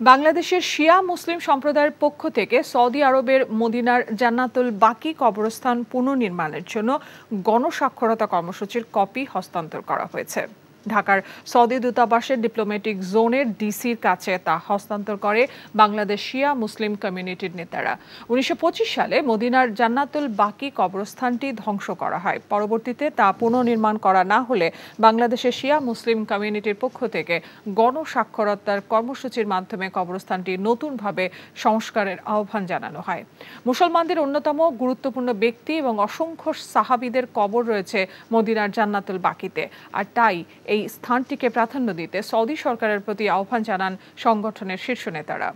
বাংলাদেশের শিয়া মুসলিম সম্প্রদায়ের পক্ষ থেকে সৌদি আরবের মদিনার জান্নাতুল বাকি কবরস্থান পুনর্নির্মাণের জন্য গণস্বাক্ষরতা কর্মসূচির কপি হস্তান্তর করা হয়েছে। ঢাকার সৌদি দূতাবাসের ডিপ্লোম্যাটিক জোনের ডিসির কাছে তা হস্তান্তর করে বাংলাদেশ শিয়া মুসলিম কমিউনিটির নেতারা। ১৯২৫ সালে মদিনার জান্নাতুল বাকি কবরস্থানটি ধ্বংস করা হয়। পরবর্তীতে তা পুনর্নির্মাণ করা না হলে বাংলাদেশের শিয়া মুসলিম কমিউনিটির পক্ষ থেকে গণস্বাক্ষরতার কর্মসূচির মাধ্যমে কবরস্থানটি নতুনভাবে সংস্কারের আহ্বান জানানো হয়। মুসলমানদের অন্যতম গুরুত্বপূর্ণ ব্যক্তি এবং অসংখ্য সাহাবীদের কবর রয়েছে মদিনার জান্নাতুল বাকিতে, আর তাই এই স্থানটিকে প্রাধান্য দিতে সৌদি সরকারের প্রতি আহ্বান জানান সংগঠনের শীর্ষ নেতারা।